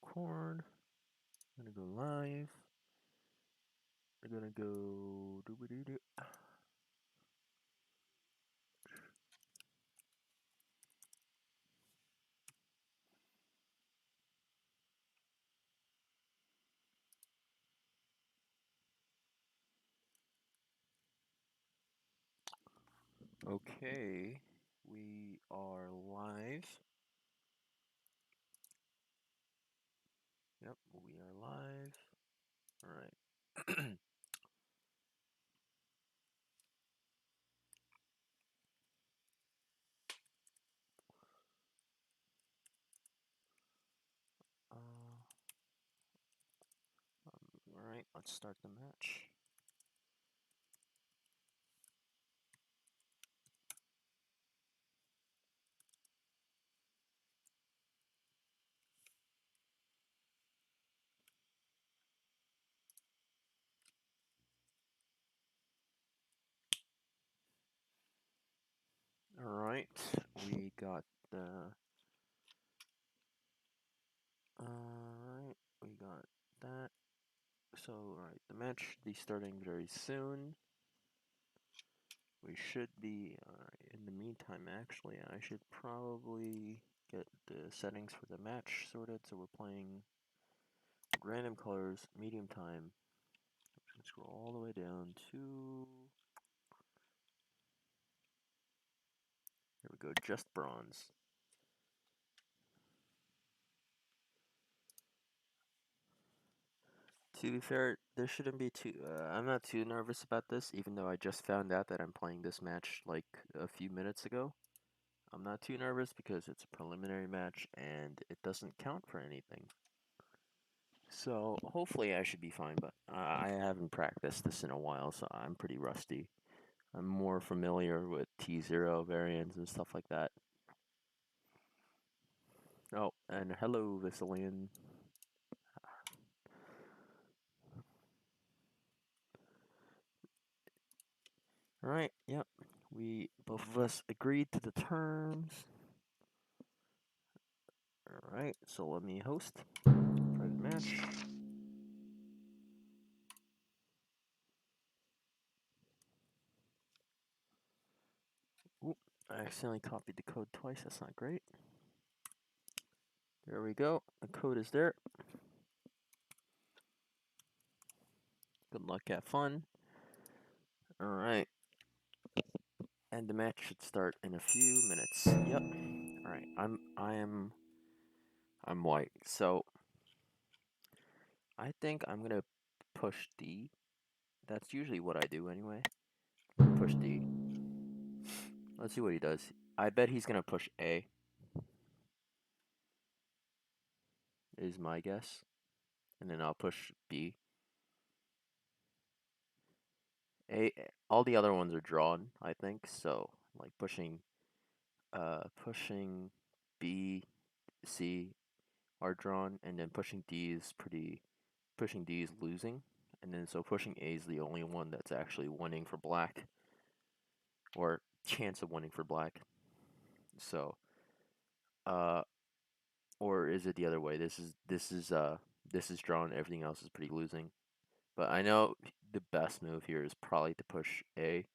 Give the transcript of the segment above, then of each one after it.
record. I'm gonna go live. We're gonna go doo-ba-doo-doo. Okay, we are live. Yep, we are live. All right. All right, let's start the match. All right, we got the. All right, we got that. So, all right, the match should be starting very soon. We should be, in the meantime, actually, I should probably get the settings for the match sorted. So we're playing random colors, medium time. Scroll all the way down to, here we go, just bronze. To be fair, there shouldn't be too, I'm not too nervous about this, even though I just found out that I'm playing this match like a few minutes ago. I'm not too nervous because it's a preliminary match and it doesn't count for anything. So hopefully I should be fine, but I haven't practiced this in a while, so I'm pretty rusty. I'm more familiar with T0 variants and stuff like that. Oh, and hello, Visilian. Alright, yep. We, both of us agreed to the terms. Alright, so let me host. Private match. Ooh, I accidentally copied the code twice, that's not great. There we go, the code is there. Good luck, have fun. Alright. And the match should start in a few minutes. Yep. Alright, I'm white, so I think I'm gonna push D. That's usually what I do anyway. Push D. Let's see what he does. I bet he's gonna push A, is my guess. And then I'll push B. A, all the other ones are drawn, I think, so like pushing B, C are drawn, and then pushing D is losing. And then so pushing A is the only one that's actually winning for black. Or chance of winning for black. So or is it the other way? This is drawn, everything else is pretty losing. But I know the best move here is probably to push A.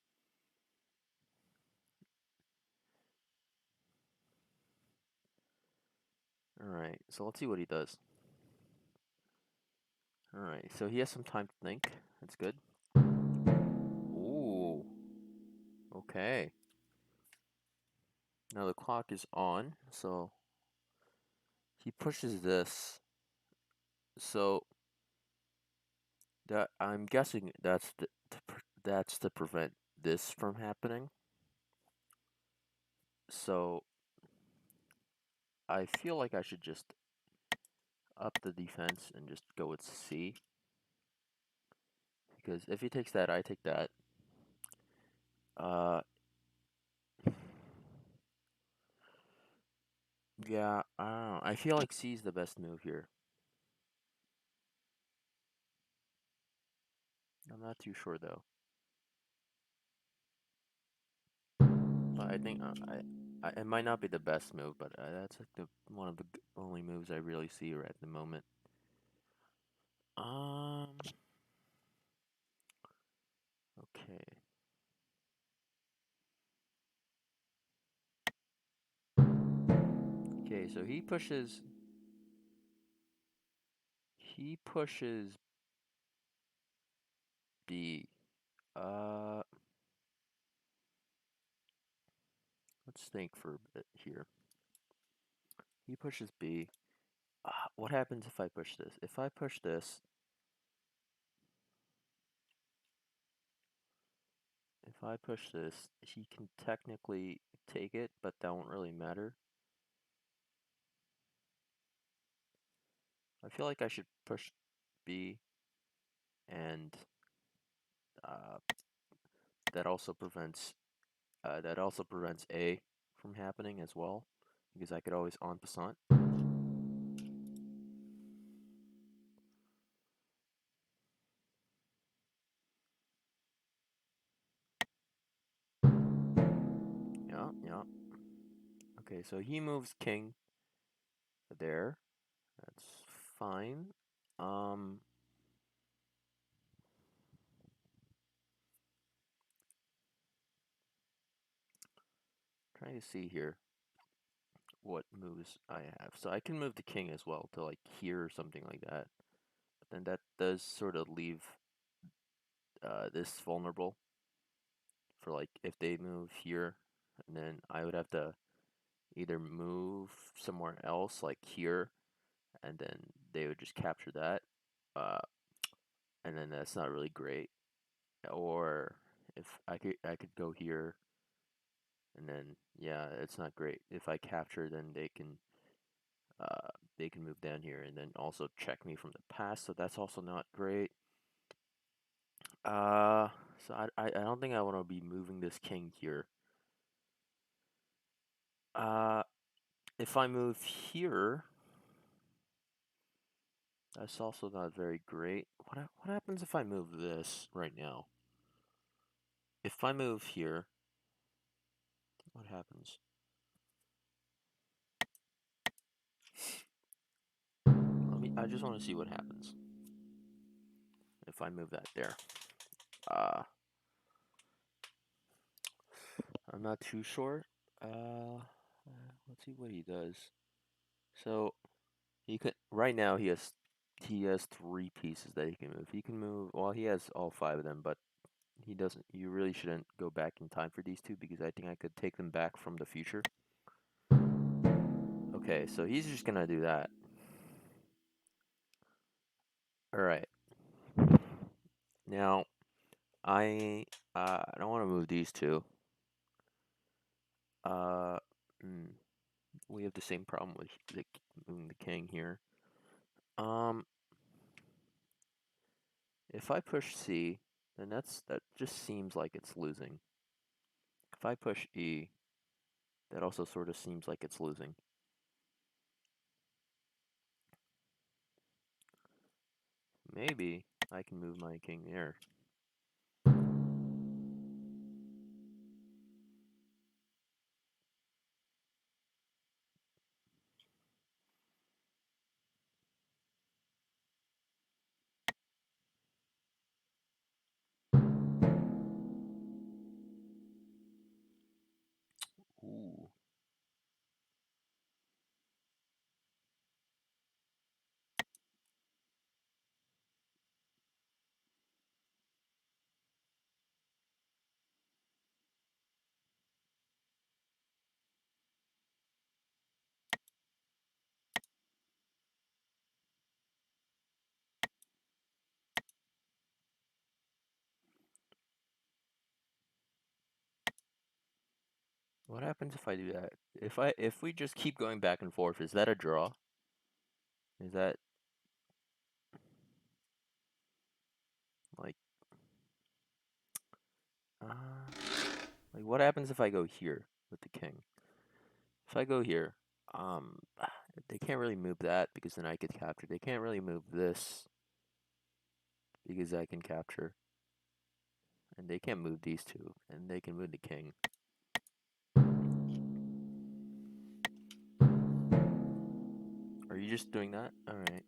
Alright, so let's see what he does. Alright, so he has some time to think. That's good. Ooh. Okay. Now the clock is on, so he pushes this. So that I'm guessing that's to prevent this from happening. So I feel like I should just up the defense and just go with C. Because if he takes that, I take that. Uh, yeah, I don't know. I feel like C is the best move here. I'm not too sure though. But I think It might not be the best move, but that's like one of the only moves I really see right at the moment. Okay. Okay, so he pushes B. Uh, let's think for a bit here. He pushes B. What happens if I push this? If I push this, he can technically take it, but that won't really matter. I feel like I should push B, and uh, that also prevents A from happening as well, because I could always en passant. Yeah, yeah. Okay, so he moves king there. That's fine. Um, trying to see here what moves I have. So I can move the king as well to like here or something like that. But then that does sort of leave this vulnerable for like if they move here, and then I would have to either move somewhere else like here, and then they would just capture that. Uh, and then that's not really great. Or if I could go here, and then yeah, it's not great. If I capture, then uh, they can move down here and then also check me from the past, so that's also not great. Uh, so I don't think I want to be moving this king here. Uh, if I move here, that's also not very great. What happens if I move this right now? If I move here, what happens? I just want to see what happens if I move that there. Uh, I'm not too sure. Let's see what he does. So he could right now he has 3 pieces that he can move. He can move. Well, he has all 5 of them, but he doesn't. You really shouldn't go back in time for these 2 because I think I could take them back from the future. Okay, so he's just gonna do that. All right. Now I don't want to move these 2. Uh, mm, we have the same problem with moving the king here. Um, if I push C, then that just seems like it's losing. If I push E, that also sort of seems like it's losing. Maybe I can move my king there. Ooh. What happens if I do that? If we just keep going back and forth, is that a draw? Is that like like what happens if I go here with the king? If I go here, um they can't really move that because then I get captured. They can't really move this because I can capture. And they can't move these 2, and they can move the king. you just doing that? All right.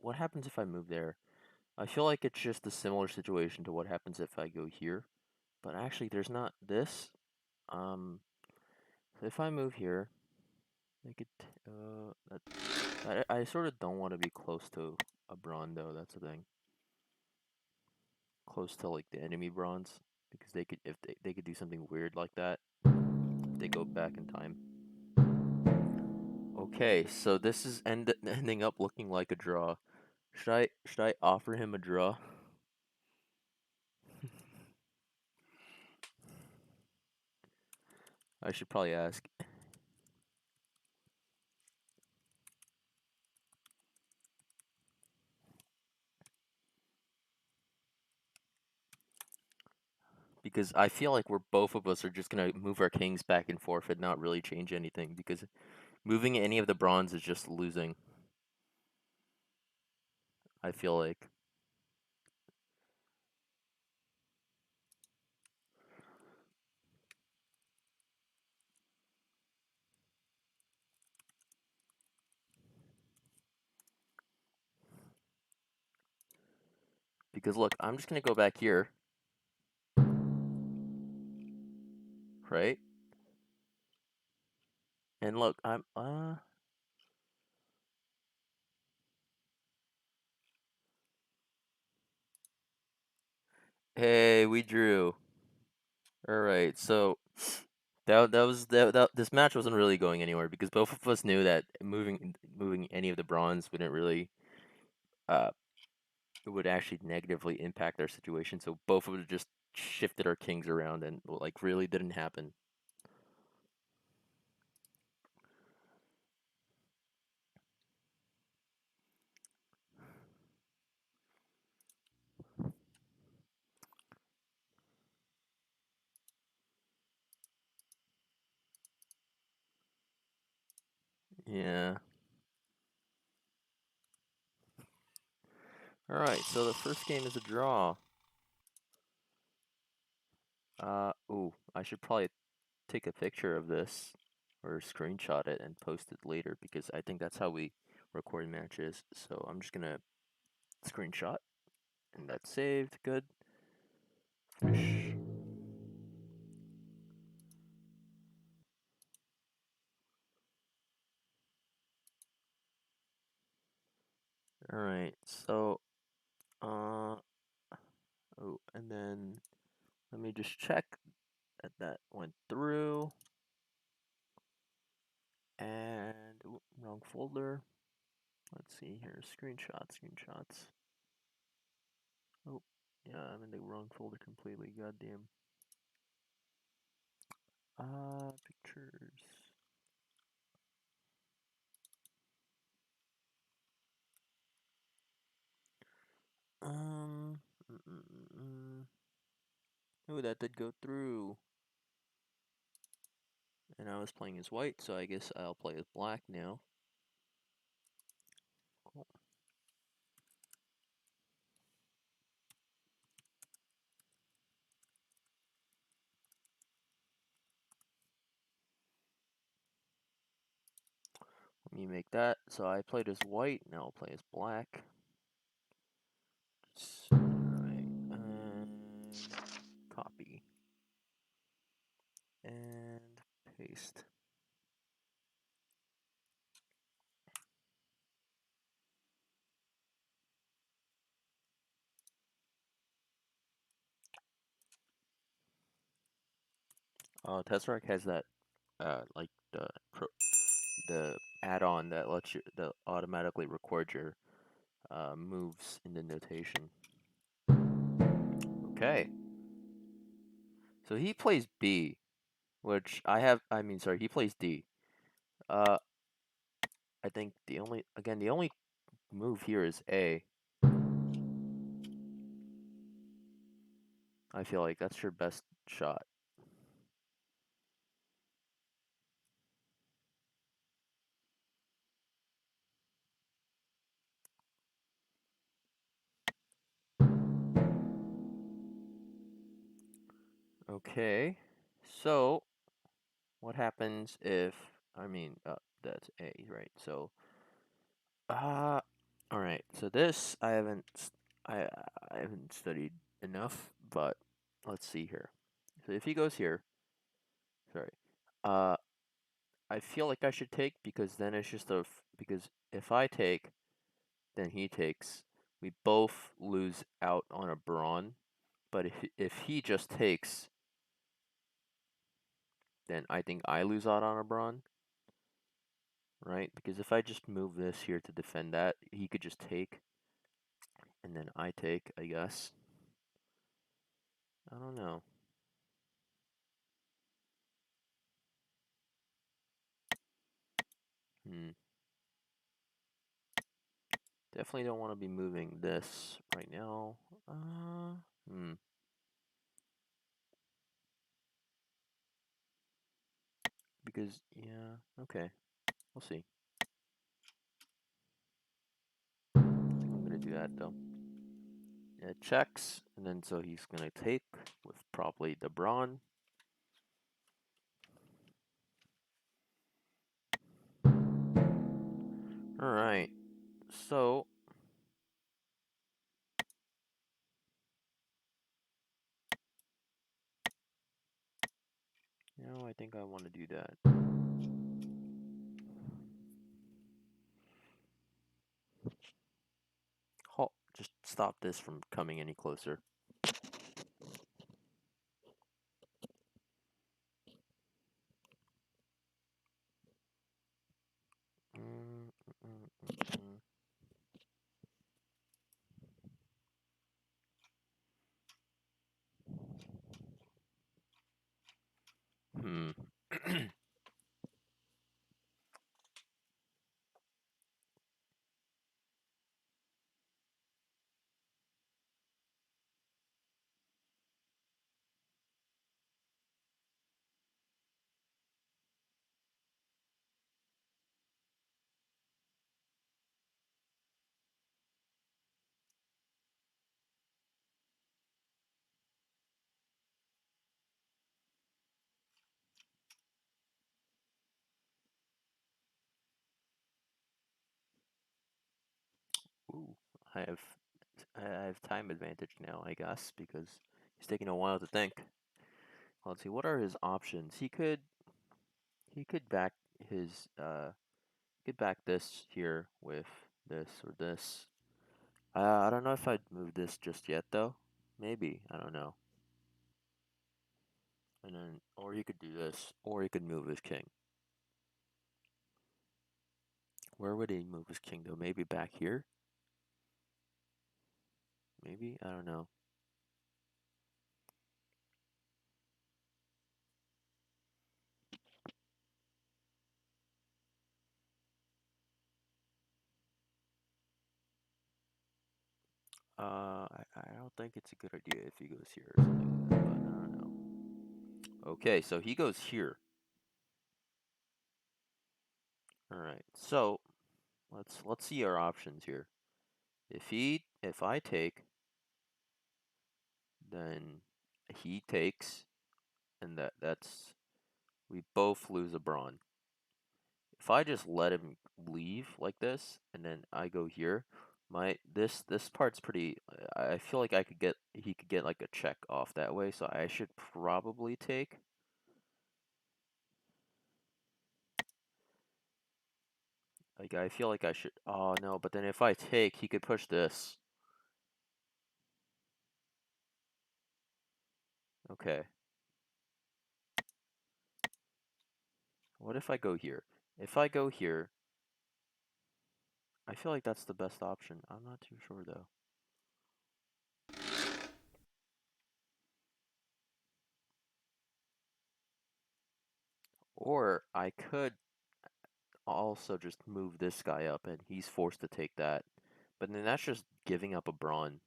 What happens if I move there? I feel like it's just a similar situation to what happens if I go here, but actually there's not this. So if I move here, I could. I sort of don't want to be close to a Brawn though. That's the thing. Close to like the enemy Brawns because they could if they could do something weird like that if they go back in time. Okay, so this is ending up looking like a draw. Should I offer him a draw? I should probably ask. Because I feel like we're both of us are just gonna move our kings back and forth and not really change anything because moving any of the bronze is just losing. I feel like. Because look, I'm just gonna go back here, right? And look, hey, we drew. All right, so this match wasn't really going anywhere because both of us knew that moving any of the bronze wouldn't really uh it would actually negatively impact our situation. So both of us just shifted our kings around and like really didn't happen. Yeah. All right, so the first game is a draw. Ooh, I should probably take a picture of this or screenshot it and post it later because I think that's how we record matches. So I'm just gonna screenshot and that's saved. Good. Finish. All right. So, uh, oh, and then let me just check that that went through. And ooh, wrong folder. Let's see here. Screenshots. Oh, yeah, I'm in the wrong folder completely. Goddamn. Pictures. Um. Oh, that did go through. And I was playing as white, so I guess I'll play as black now. Cool. Let me make that. So I played as white, now I'll play as black. Alright, copy. And paste. Tesseract has that, like the add-on that lets you that automatically record your moves in the notation. Okay. So he plays B, which I have. I mean, sorry, he plays D. Uh, I think the only move here is A. I feel like that's your best shot. Okay. So, what happens if I mean, that's A, right? So, uh, all right. So this I I haven't studied enough, but let's see here. So if he goes here, sorry, uh, I feel like I should take because then it's just because if I take, then he takes. We both lose out on a brawn, but if he just takes, then I think I lose out on a brawn, right? Because if I just move this here to defend that, he could just take, and then I take, I guess. I don't know. Hmm. Definitely don't want to be moving this right now. Hmm. Because, yeah, okay. We'll see. I think I'm going to do that, though. It checks, and then so he's going to take with probably the brawn. Alright, so I think I want to do that. Halt, just stop this from coming any closer. Mm, mm, mm, mm. Hmm. Ooh, I have I have time advantage now, I guess, because he's taking a while to think. Let's see, what are his options? He could back his could back this here with this or this. I don't know if I'd move this just yet though. Maybe, I don't know. And then or he could do this, or he could move his king. Where would he move his king though? Maybe back here? Maybe? I don't know. I don't think it's a good idea if he goes here or something like that, but I don't know. Okay, so he goes here. Alright, so let's see our options here. If I take, then he takes, and that's we both lose a brawn. If I just let him leave like this, and then I go here, this part's pretty. I feel like he could get like a check off that way, so I should probably take. Like I feel like I should. Oh no, but then if I take, he could push this. Okay. What if I go here? If I go here, I feel like that's the best option. I'm not too sure though. Or I could also just move this guy up and he's forced to take that. But then that's just giving up a brawn.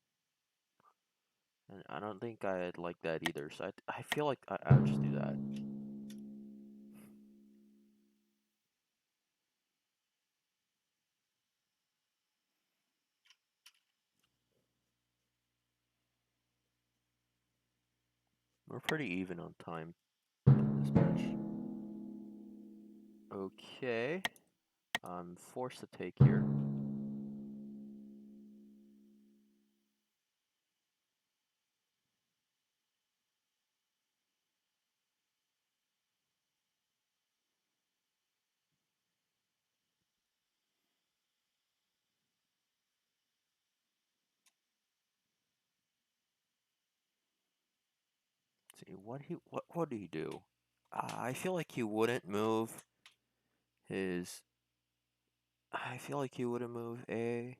And I don't think I'd like that either. So I feel like I would just do that. We're pretty even on time in this match. Okay. I'm forced to take here. Let's see what did he do? I feel like he wouldn't move his. I feel like he wouldn't move A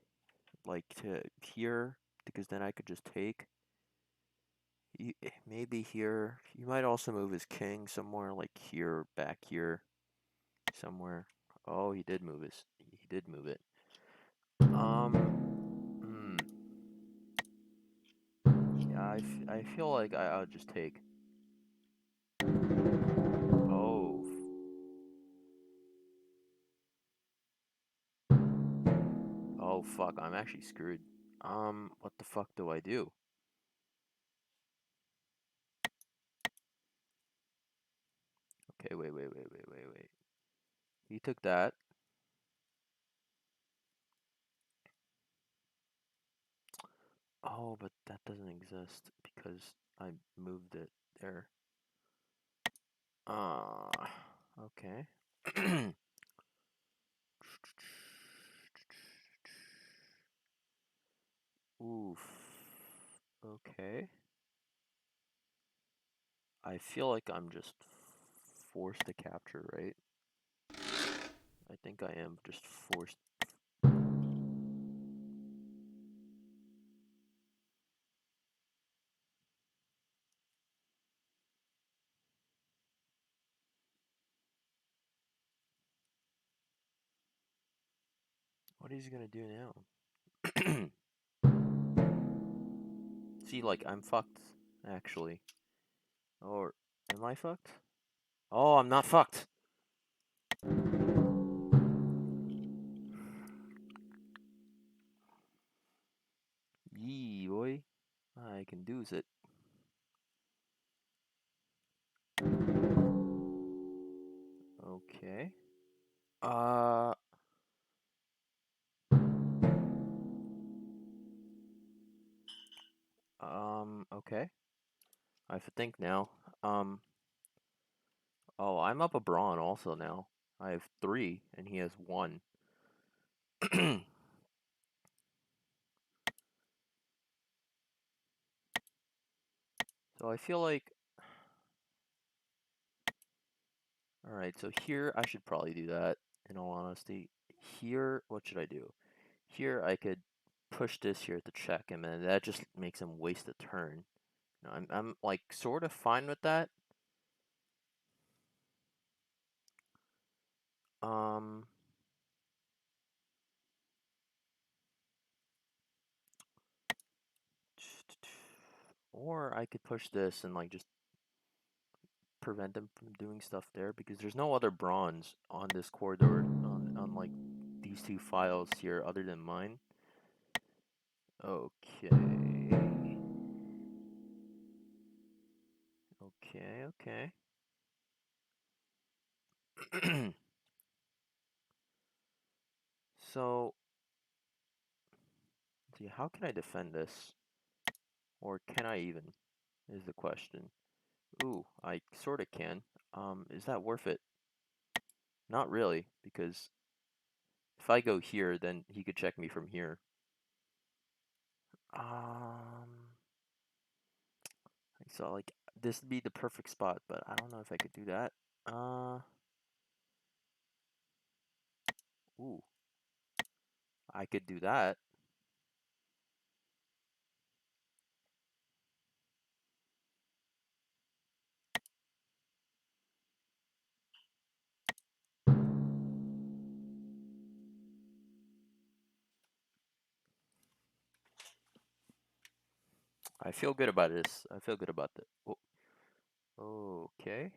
like to here because then I could just take. Maybe here. He might also move his king somewhere like here, back here, somewhere. Oh, he did move his. He did move it. Hmm. Yeah, I feel like I'll just take. Oh. Oh fuck, I'm actually screwed. What the fuck do I do? Okay, wait. He took that. Oh, but that doesn't exist because I moved it there. Okay. Oof. Okay. I feel like I'm just forced to capture, right? I think I am just forced. What is he gonna do now? See, like, I'm fucked, actually. Or, am I fucked? Oh, I'm not fucked! Yee, boy. I can do it. Okay. Uh, okay. I have to think now. Um, oh, I'm up a brawn also now. I have 3, and he has 1. So I feel like... Alright, so here I should probably do that, in all honesty. Here, what should I do? Here I could push this here to check him, and that just makes him waste a turn. I'm like sort of fine with that. Um, or I could push this and like just prevent them from doing stuff there because there's no other bronze on this corridor on like these 2 files here other than mine. Okay. Okay. So, see, how can I defend this? Or can I even? Is the question. Ooh, I sort of can. Is that worth it? Not really, because if I go here, then he could check me from here. So like this would be the perfect spot, but I don't know if I could do that. Ooh, I could do that. I feel good about this. I feel good about this. Oh, okay.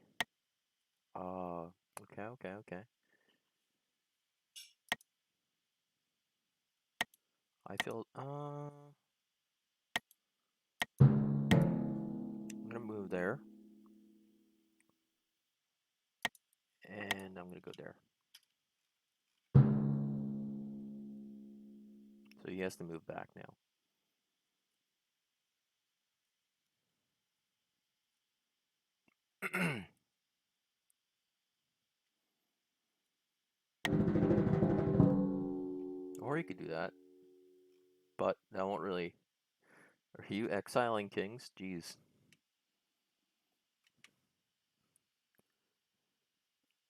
Okay. I feel, I'm gonna move there. And I'm gonna go there. he has to move back now. Or he could do that. But that won't really... Are you exiling kings? Jeez.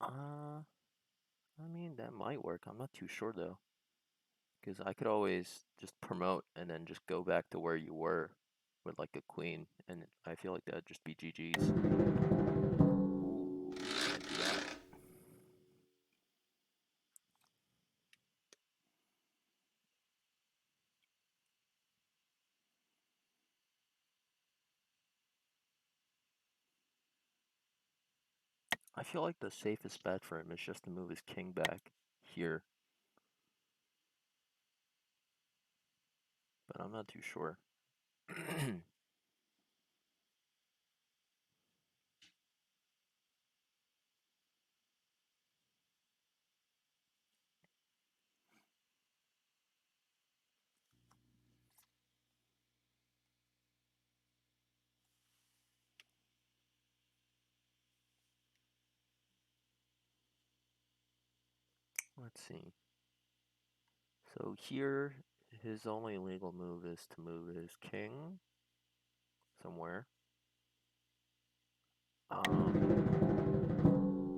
I mean, that might work. I'm not too sure, though. Because I could always just promote and then just go back to where you were with, like, a queen. And I feel like that'd just be GG's. Ooh, can't do that. I feel like the safest bet for him is just to move his king back here. But I'm not too sure. Let's see. So here, his only legal move is to move his king somewhere.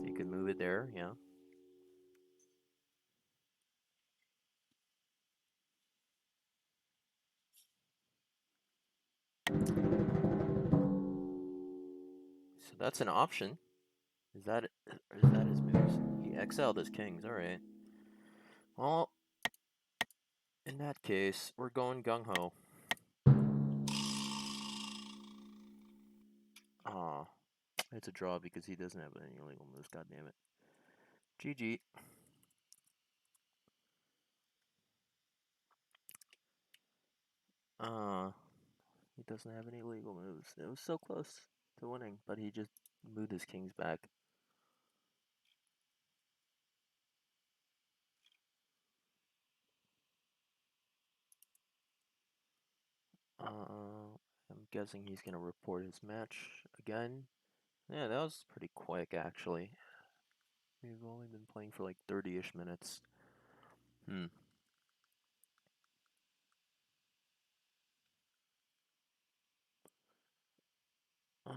He could move it there, yeah. So that's an option. Is that his moves? He exiled his kings. All right. Well, in that case, we're going gung ho. Ah, it's a draw because he doesn't have any illegal moves. God damn it. GG. He doesn't have any legal moves. It was so close to winning, but he just moved his kings back. I'm guessing he's gonna report his match again. Yeah, that was pretty quick actually. We've only been playing for like 30-ish minutes. Hmm. Uh,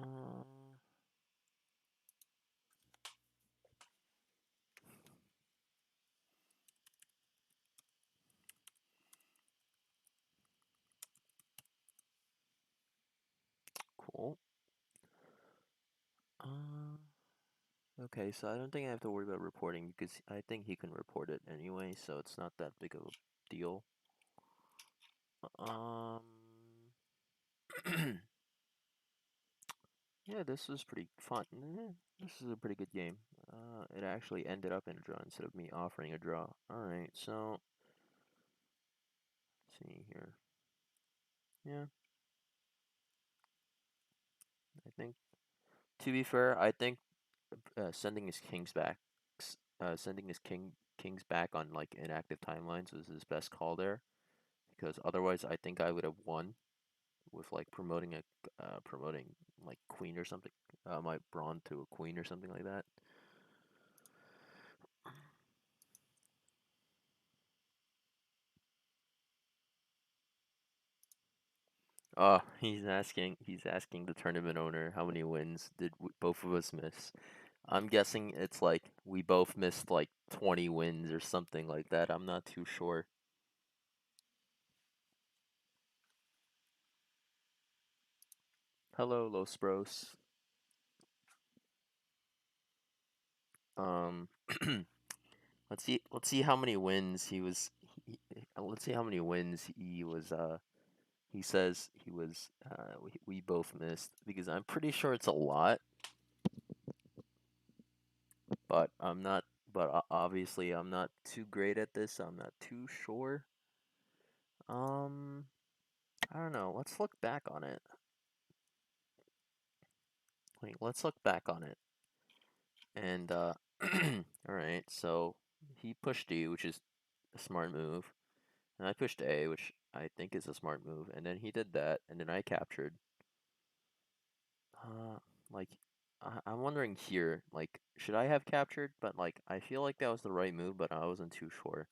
cool. Uh, okay, so I don't think I have to worry about reporting because I think he can report it anyway, so it's not that big of a deal. Um, yeah, this was pretty fun. This is a pretty good game. It actually ended up in a draw instead of me offering a draw. Alright, so, let's see here. Yeah, I think, to be fair, I think sending his kings back on like inactive timelines was his best call there, because otherwise I think I would have won with like promoting like queen or something, my brawn to a queen or something like that. He's asking the tournament owner how many wins did both of us miss. I'm guessing it's like we both missed like 20 wins or something like that. I'm not too sure. Hello, Los Bros. Um, let's see how many wins he was. Let's see how many wins he was. He says he was. We both missed because I'm pretty sure it's a lot, but I'm not. But obviously, I'm not too great at this. So I'm not too sure. Um, I don't know. Let's look back on it. Like, let's look back on it. And all right. So he pushed you, which is a smart move. And I pushed A, which I think is a smart move, and then he did that, and then I captured. Uh, like, I'm wondering here, like, should I have captured? But, like, I feel like that was the right move, but I wasn't too sure.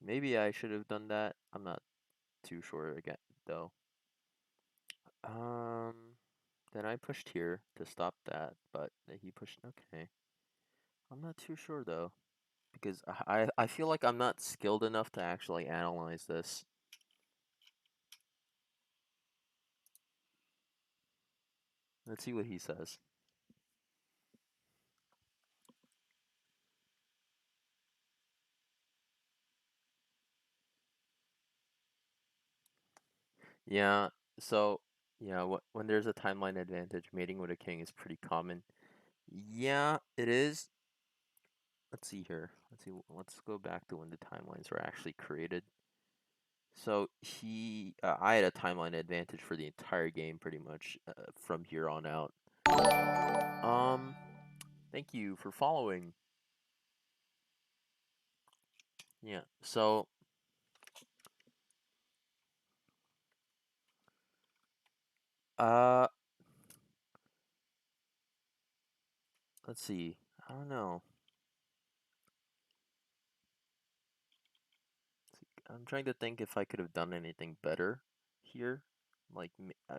Maybe I should have done that. I'm not too sure again, though. Um, then I pushed here to stop that, but he pushed, okay. I'm not too sure, though, because I feel like I'm not skilled enough to actually analyze this. Let's see what he says. Yeah, so yeah, when there's a timeline advantage, mating with a king is pretty common. Yeah, it is. Let's see here. Let's see. Let's go back to when the timelines were actually created. So I had a timeline advantage for the entire game, pretty much from here on out. Um, thank you for following. Yeah. So, uh, let's see. I don't know. I'm trying to think if I could have done anything better here. Like,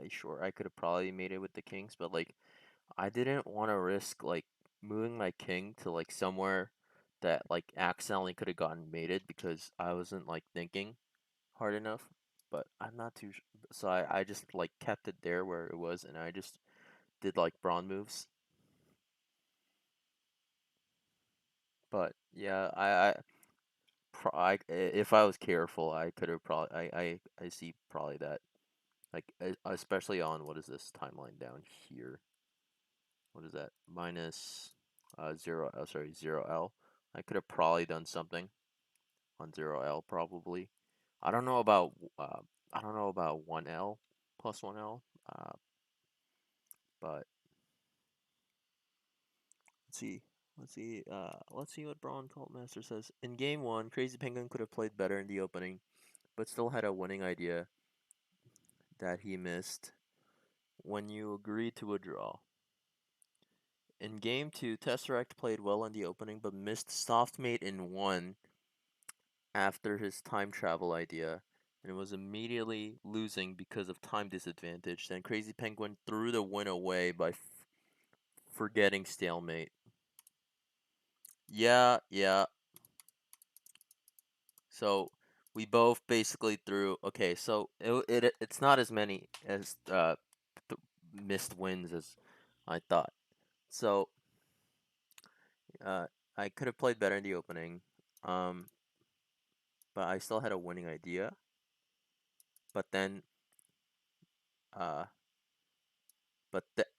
sure, I could have probably made it with the kings, but like, I didn't want to risk like moving my king to like somewhere that like accidentally could have gotten mated because I wasn't like thinking hard enough. But I'm not too so I just like kept it there where it was, and I just did like brawn moves. But yeah, if I was careful, I could have probably I see probably that like especially on what is this timeline down here? What is that? Minus zero. Oh, sorry, 0L. I could have probably done something on 0L probably. I don't know about uh, I don't know about 1L plus 1L. But let's see. Let's see what Braun Cult Master says. In game one, Crazy Penguin could have played better in the opening, but still had a winning idea that he missed when you agreed to a draw. In game two, Tesseract played well in the opening, but missed Softmate in one after his time travel idea, and was immediately losing because of time disadvantage. Then Crazy Penguin threw the win away by forgetting stalemate. Yeah, yeah. So we both basically threw. Okay, so it's not as many as missed wins as I thought. So uh, I could have played better in the opening, um, but I still had a winning idea. But then, uh,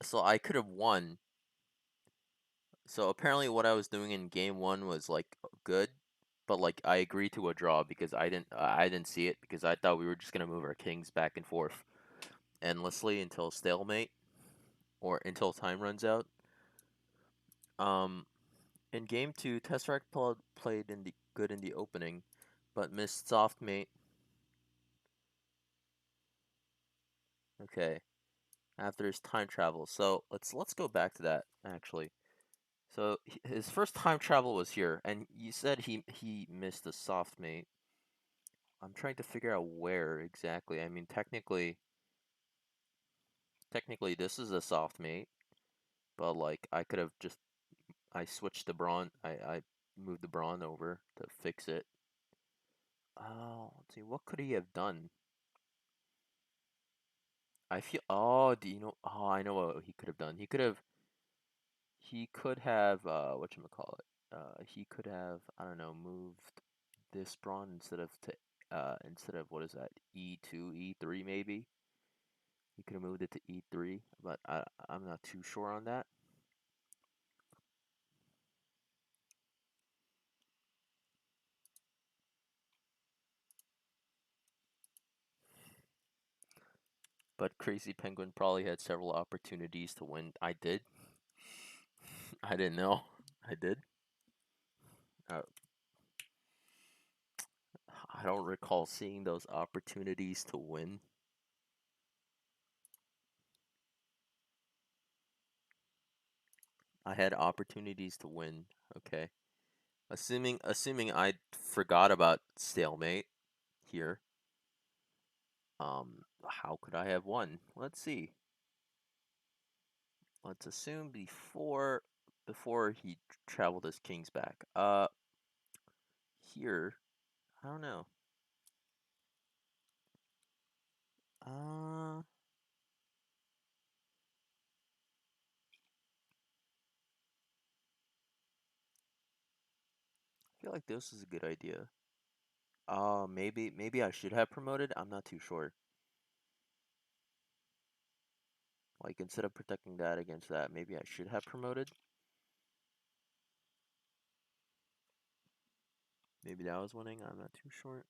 so I could have won. So apparently, what I was doing in game one was like good, but like I agreed to a draw because I didn't see it because I thought we were just gonna move our kings back and forth endlessly until stalemate or until time runs out. Um, in game two, Tesseract played in the good in the opening, but missed soft mate. Okay, after his time travel. So let's go back to that actually. So his first time travel was here, and you said he missed a soft mate. I'm trying to figure out where exactly. I mean, technically this is a soft mate, but like I could have just I switched the brawn. I moved the brawn over to fix it. Oh, let's see. What could he have done? I feel. Oh, do you know? Oh, I know what he could have done. He could have. Whatchamacallit? He could have. I don't know. Moved this brawn instead of what is that? E2, E3 maybe. He could have moved it to E3, but I'm not too sure on that. But Crazy Penguin probably had several opportunities to win. I did. I didn't know. I did. Uh, don't recall seeing those opportunities to win. I had opportunities to win. Okay. Assuming I forgot about stalemate here. How could I have won? Let's see. Let's assume before he traveled his kings back. Here, I don't know. I feel like this is a good idea. Maybe I should have promoted. I'm not too sure. Like instead of protecting that against that, maybe I should have promoted. Maybe that was winning. I'm not too sure.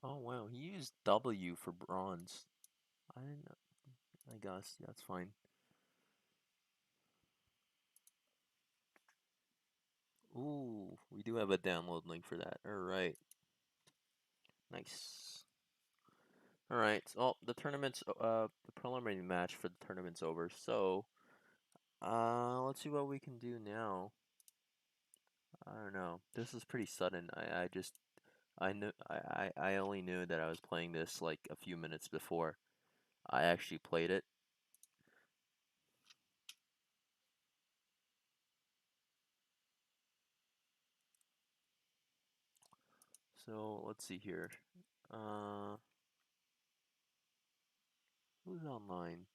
Oh wow, he used W for bronze. I didn't know. I guess that's fine. Ooh, we do have a download link for that. All right, nice. All right. Well, the preliminary match for the tournament's over. So, let's see what we can do now. I don't know. This is pretty sudden. I just I knew I only knew that I was playing this like a few minutes before I actually played it. So let's see here. Uh, who's online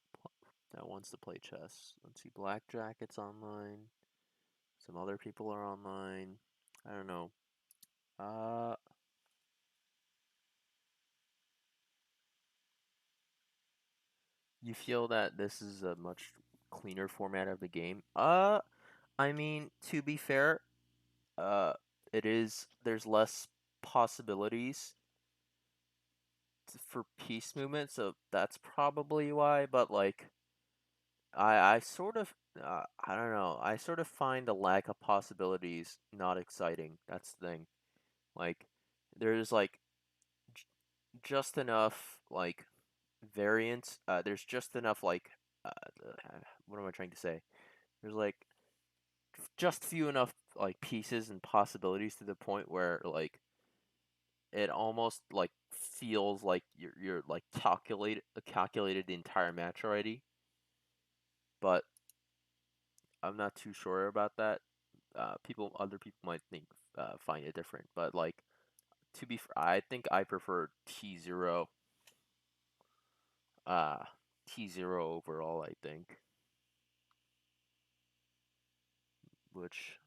that wants to play chess? Let's see. Black Jacket's online. Some other people are online. I don't know. Uh, you feel that this is a much cleaner format of the game? I mean, to be fair, uh, it is. There's less possibilities for piece movement, so that's probably why. But like, I sort of, I don't know. I sort of find the lack of possibilities not exciting. That's the thing. Like, there's like j- just enough like variance. There's just enough like, what am I trying to say? There's like just few enough like pieces and possibilities to the point where like it almost like feels like you're like calculated the entire match already. But I'm not too sure about that. Other people might think find it different, but like I think I prefer uh T0 overall. I think, which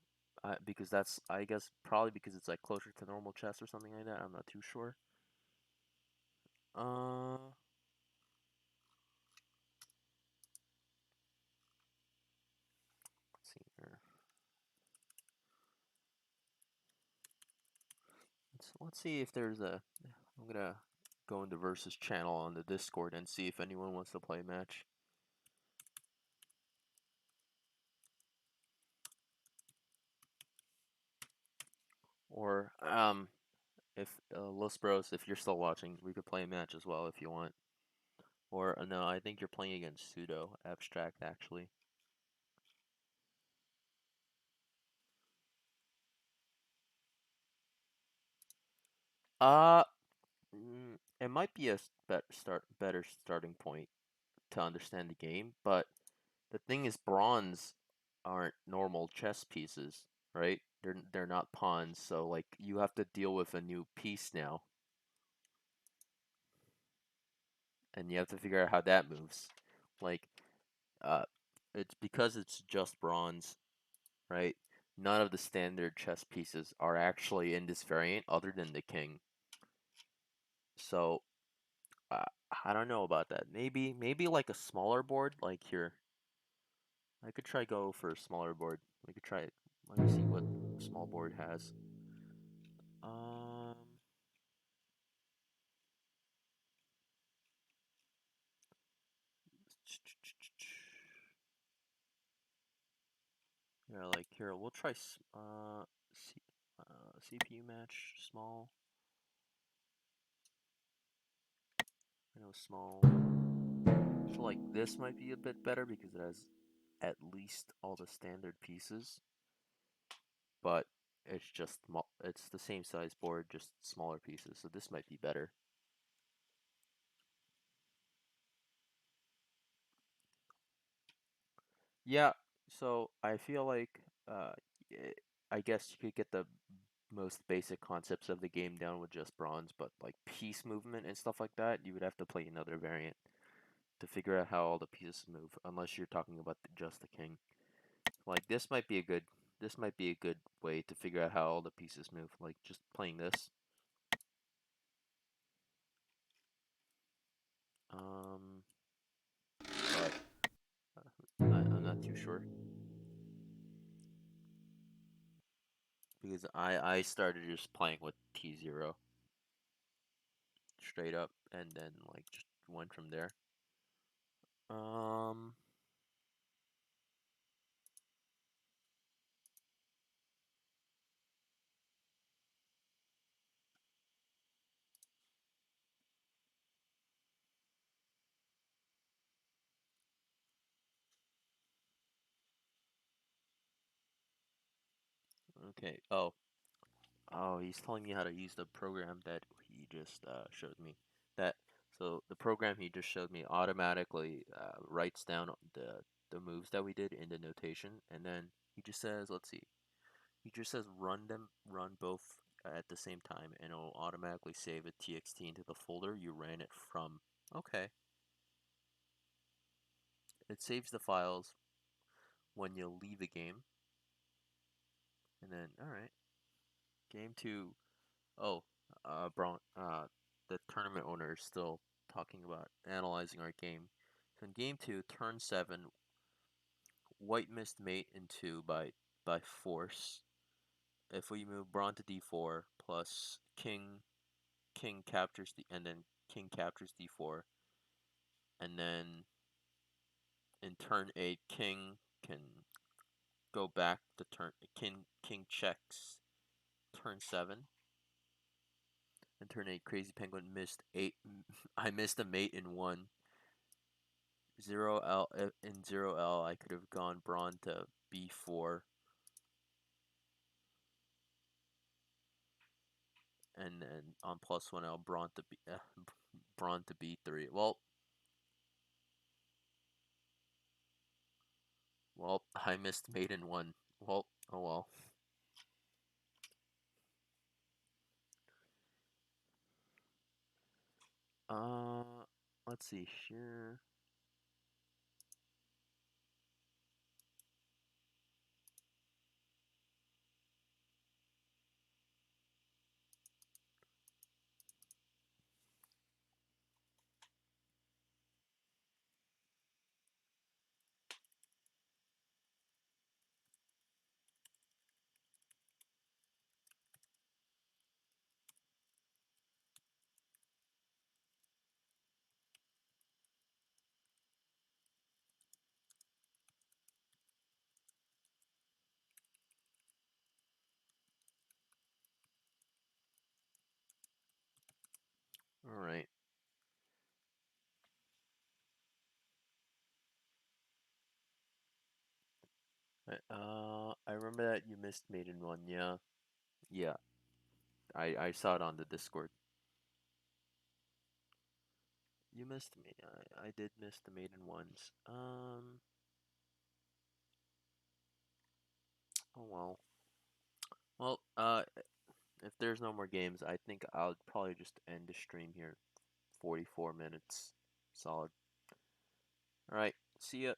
because that's I guess probably because it's like closer to normal chess or something like that. I'm not too sure. Uh, let's see here. Let's see if there's a. I'm gonna go into versus channel on the Discord and see if anyone wants to play a match. Or if Los Bros, if you're still watching, we could play a match as well if you want. Or no, I think you're playing against Pseudo Abstract actually. Uh, it might be a better starting point to understand the game, but the thing is, bronze aren't normal chess pieces, right? They're not pawns, so like you have to deal with a new piece now, and you have to figure out how that moves. Like, uh, it's because it's just bronze, right? None of the standard chess pieces are actually in this variant other than the king. So uh, I don't know about that. Maybe like a smaller board. Like here, I could try go for a smaller board. We could try it. Let me see what small board has. Um, yeah, like here we'll try C, CPU match small. I know small. I feel like this might be a bit better because it has at least all the standard pieces, but it's the same size board, just smaller pieces. So this might be better. Yeah, so I feel like y- I guess you could get the most basic concepts of the game down with just bronze, but like piece movement and stuff like that, you would have to play another variant to figure out how all the pieces move, unless you're talking about just the king. Like this might be a good way to figure out how all the pieces move. Like just playing this. Um, but I'm not too sure because I started just playing with T0 straight up, and then like just went from there. Um, okay. Oh, he's telling me how to use the program that he just showed me. That so the program he just showed me automatically writes down the moves that we did in the notation, and then he just says, let's see, he just says run both at the same time, and it'll automatically save a TXT into the folder you ran it from. Okay, it saves the files when you leave the game, and then all right, game two. Oh, the tournament owner is still talking about analyzing our game. So in game two, turn seven, white missed mate in two by force. If we move Braun to d4 plus king captures and then king captures d4, and then in turn eight, king can go back to turn king checks turn seven. And turn eight, crazy penguin missed eight. I missed a mate in one. Zero L in zero L, I could have gone Braun to b4, and then on plus one L, Braun to b3. Well, I missed mate in one. Well, oh well. Uh, let's see here. All right. I remember that you missed mate in one. Yeah, yeah. I saw it on the Discord. You missed me. I did miss the maiden ones. Oh well. Well, if there's no more games, I think I'll probably just end the stream here. 44 minutes. Solid. Alright, see ya.